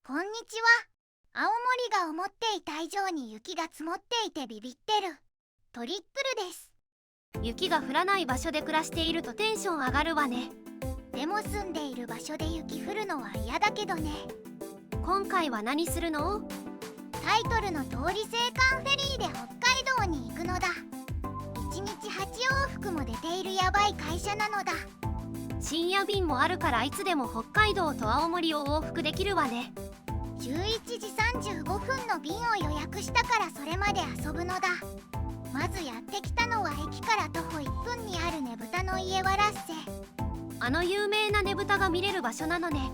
こんにちは。青森が思っていた以上に雪が積もっていてビビってる。トリックルです。雪が降らない場所で暮らしているとテンション上がるわね。でも住んでいる場所で雪降るのは嫌だけどね。今回は何するの？タイトルの通り青函フェリーで北海道に行くのだ。1日8往復も出ているヤバい会社なのだ。深夜便もあるからいつでも北海道と青森を往復できるわね。11時35分の便を予約したからそれまで遊ぶのだ。まずやってきたのは駅から徒歩1分にあるねぶたの家わらっせ。あの有名なねぶたが見れる場所なのね。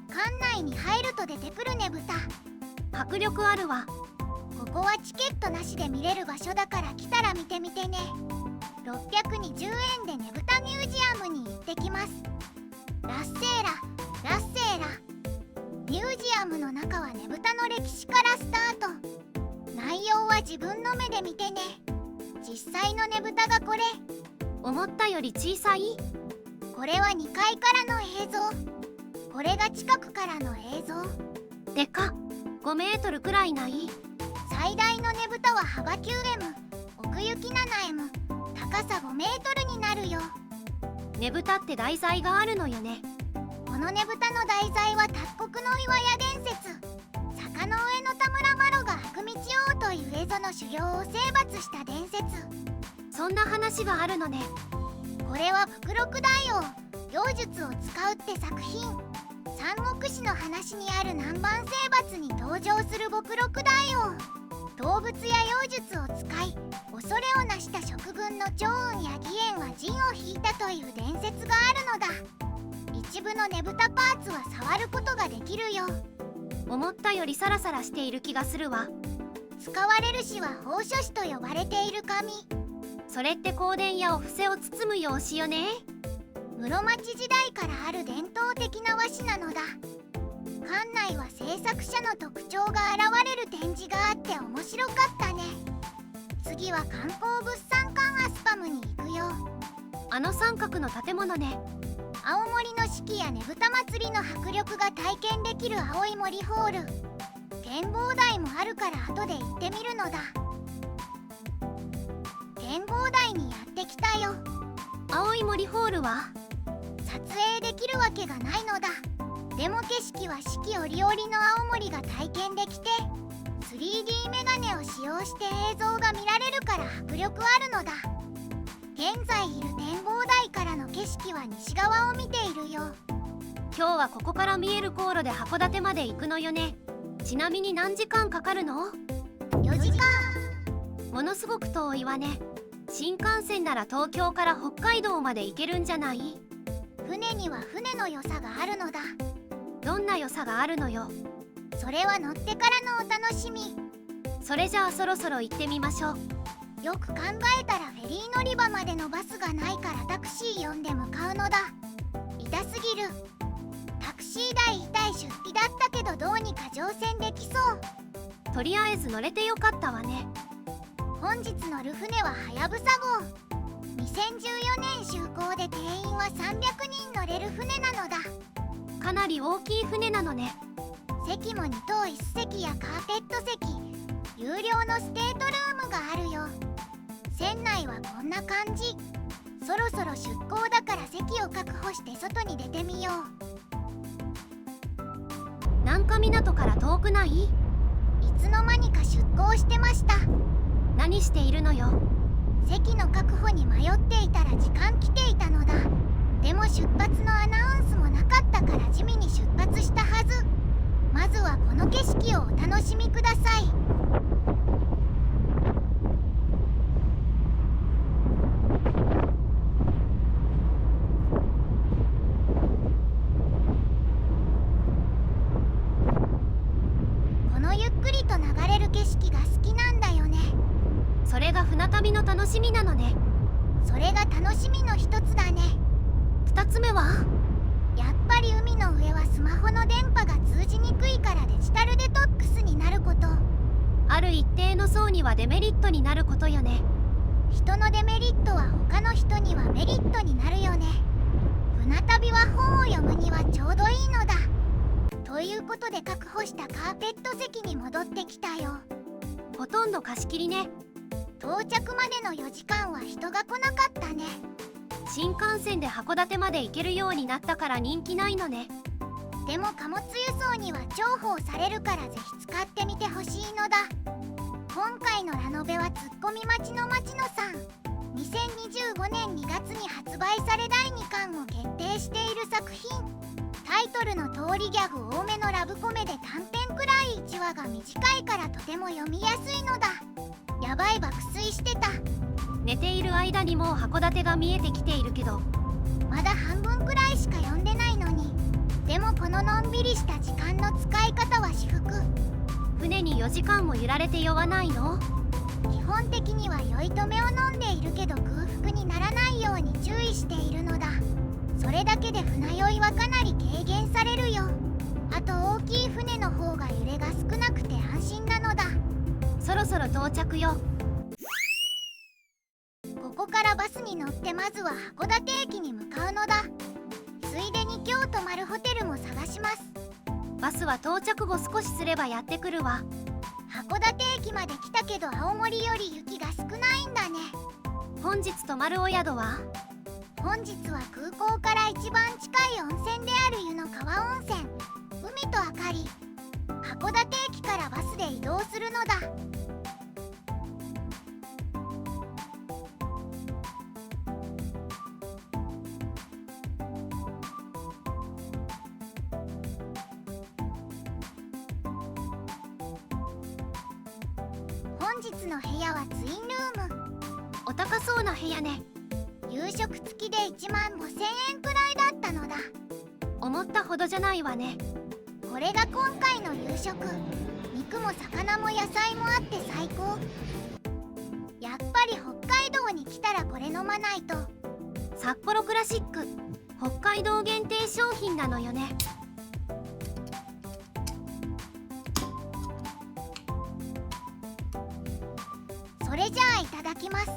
館内に入ると出てくるねぶた。迫力あるわ。ここはチケットなしで見れる場所だから来たら見てみてね。620円でねぶたミュージアムに行ってきます。ラッセーラ、ラッセーラ。ミュージアムの中はねぶたの歴史からスタート。内容は自分の目で見てね。実際のねぶたがこれ。思ったより小さい？これは2階からの映像。これが近くからの映像。でかっ。5メートルくらいない？最大のねぶたは幅 9M、 奥行き 7M、 高さ5メートルになるよ。ねぶたって題材があるのよね。このねぶたの題材は脱穀の岩屋伝説。坂の上の田村麻呂が悪道王という蝦夷の修行を征伐した伝説。そんな話があるのね。これは伏録大王妖術を使うって作品。三国志の話にある南蛮征伐に登場する伏録大王。動物や妖術を使い恐れをなした蜀軍の趙雲や義援は陣を引いたという伝説があるのだ。一部のねぶたパーツは触ることができるよ。思ったよりサラサラしている気がするわ。使われる紙は宝書紙と呼ばれている紙。それって香典やお布施を包む用紙よね。室町時代からある伝統的な和紙なのだ。館内は制作者の特徴が現れる展示があって面白かったね。次は観光物産館アスパムに行くよ。あの三角の建物ね。青森の四季やねぶた祭りの迫力が体験できる青い森ホール。展望台もあるから後で行ってみるのだ。展望台にやってきたよ。青い森ホールは撮影できるわけがないのだ。でも景色は四季折々の青森が体験できて 3D メガネを使用して映像が見られるから迫力あるのだ。現在いる展望台からの景色は西側を見ているよ。今日はここから見える航路で函館まで行くのよね。ちなみに何時間かかるの？4時間。ものすごく遠いわね。新幹線なら東京から北海道まで行けるんじゃない？船には船の良さがあるのだ。どんな良さがあるのよ。それは乗ってからのお楽しみ。それじゃあそろそろ行ってみましょう。よく考えたらフェリー乗り場までのバスがないからタクシー呼んで向かうのだ。痛すぎる。タクシー代痛い出費だったけどどうにか乗船できそう。とりあえず乗れてよかったわね。本日乗る船ははやぶさ号。2014年就航で定員は300人乗れる船なのだ。かなり大きい船なのね。席も2等1席やカーペット席、有料のステートルームがあるよ。船内はこんな感じ。そろそろ出港だから席を確保して外に出てみよう。南下港から遠くない？いいつの間にか出港してました。何しているのよ。席の確保に迷っていたら時間来ていたのだ。でも出発のアナウンスもなかったから地味に出発したはず。まずはこの景色をお楽しみください。このゆっくりと流れる景色が好きなんだよね。それが船旅の楽しみなのね。それが楽しみの一つだね。2つ目は？やっぱり海の上はスマホの電波が通じにくいからデジタルデトックスになること。ある一定の層にはデメリットになることよね。人のデメリットは他の人にはメリットになるよね。船旅は本を読むにはちょうどいいのだ。ということで確保したカーペット席に戻ってきたよ。ほとんど貸し切りね。到着までの4時間は人が来なかったね。新幹線で函館まで行けるようになったから人気ないのね。でも貨物輸送には重宝されるからぜひ使ってみてほしいのだ。今回のラノベはツッコミ待ちの町野さん。2025年2月に発売され第2巻を決定している作品。タイトルの通りギャグ多めのラブコメで短編くらい1話が短いからとても読みやすいのだ。やばい爆睡してた。寝ている間にもう函館が見えてきているけど、まだ半分くらいしか読んでないのに。でもこののんびりした時間の使い方は至福。船に4時間も揺られて酔わないの？基本的には酔い止めを飲んでいるけど空腹にならないように注意しているのだ。それだけで船酔いはかなり軽減されるよ。あと大きい船の方が揺れが少なくて安心なのだ。そろそろ到着よ。ここからバスに乗ってまずは函館駅に向かうのだ。ついでに今日泊まるホテルも探します。バスは到着後少しすればやってくるわ。函館駅まで来たけど青森より雪が少ないんだね。本日泊まるお宿は？本日は空港から一番近い温泉である湯の川温泉。海と明かり。函館駅からバスで移動するのだ。本日の部屋はツインルーム。お高そうな部屋ね。夕食付きで1万5,000円くらいだったのだ。思ったほどじゃないわね。これが今回の夕食。肉も魚も野菜もあって最高。やっぱり北海道に来たらこれ飲まないと。札幌クラシック、北海道限定商品なのよね。それじゃあいただきます。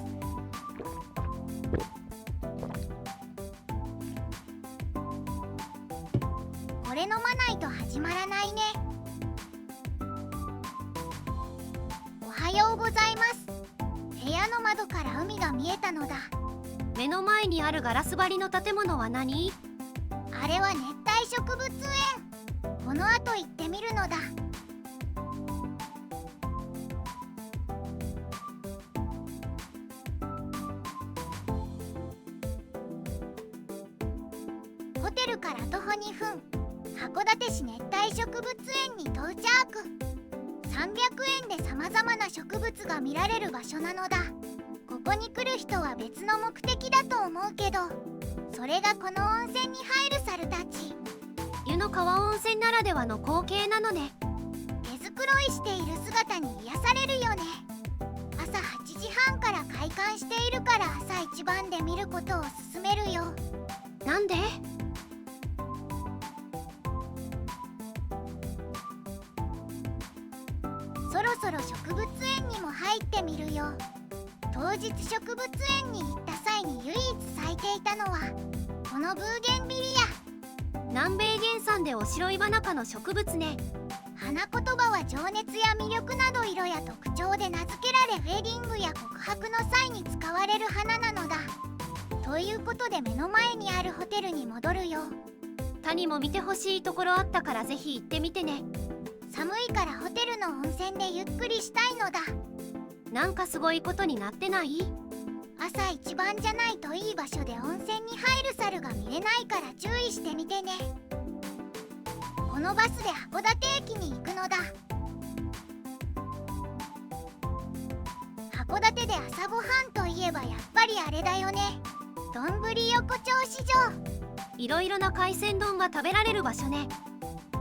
これ飲まないと始まらないね。おはようございます。部屋の窓から海が見えたのだ。目の前にあるガラス張りの建物は何？あれは熱帯植物園。この後行ってみるのだ。ホテルから徒歩2分。函館市熱帯植物園に到着。300円でさまざまな植物が見られる場所なのだ。ここに来る人は別の目的だと思うけど、それがこの温泉に入る猿たち。湯の川温泉ならではの光景なのね。毛づくろいしている姿に癒されるよね。朝8時半から開館しているから朝一番で見ることを勧めるよ。なんで？そろそろ植物園にも入ってみるよ。当日植物園に行った際に唯一咲いていたのはこのブーゲンビリア。南米原産でお白い花科の植物ね。花言葉は情熱や魅力など色や特徴で名付けられ、ウェディングや告白の際に使われる花なのだ。ということで目の前にあるホテルに戻るよ。他にも見てほしいところあったからぜひ行ってみてね。寒いからホテルの温泉でゆっくりしたいのだ。なんかすごいことになってない？朝一番じゃないといい場所で温泉に入る猿が見れないから注意してみてね。このバスで函館駅に行くのだ。函館で朝ごはんといえばやっぱりあれだよね。どんぶり横丁市場。いろいろな海鮮丼が食べられる場所ね。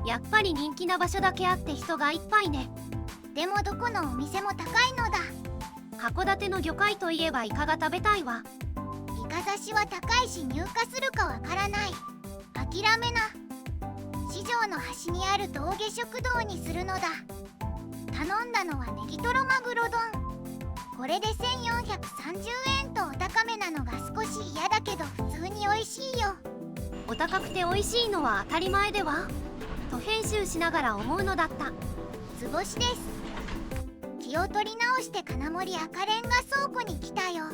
やっぱり人気な場所だけあって人がいっぱいね。でもどこのお店も高いのだ。函館の魚介といえばイカが食べたいわ。イカ刺しは高いし入荷するかわからない。諦めな。市場の端にある峠食堂にするのだ。頼んだのはネギトロマグロ丼。これで1430円とお高めなのが少し嫌だけど普通に美味しいよ。お高くて美味しいのは当たり前では。と編集しながら思うのだった。図星です。気を取り直して金森赤レンガ倉庫に来たよ。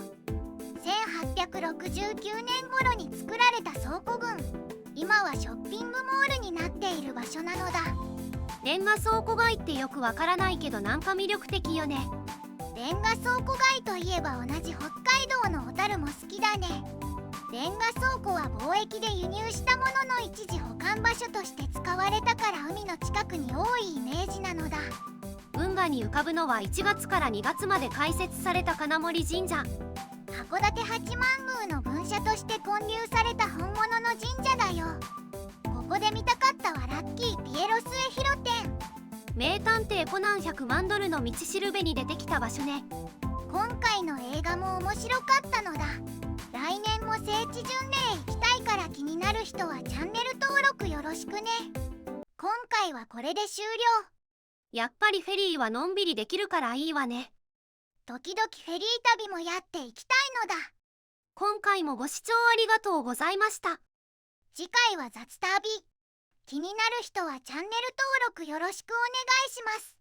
1869年頃に作られた倉庫群。今はショッピングモールになっている場所なのだ。レンガ倉庫街ってよくわからないけどなんか魅力的よね。レンガ倉庫街といえば同じ北海道の小樽も好きだね。レンガ倉庫は貿易で輸入したものの一時保管場所として使われたから海の近くに多いイメージなのだ。運河に浮かぶのは1月から2月まで開設された金森神社。函館八幡宮の分社として建立された本物の神社だよ。ここで見たかったわラッキーピエロスエヒロ展。名探偵コナン100万ドルの道しるべに出てきた場所ね。今回の映画も面白かったのだ。来年も聖地巡礼行きたいから気になる人はチャンネル登録よろしくね。今回はこれで終了。やっぱりフェリーはのんびりできるからいいわね。時々フェリー旅もやっていきたいのだ。今回もご視聴ありがとうございました。次回は雑旅。気になる人はチャンネル登録よろしくお願いします。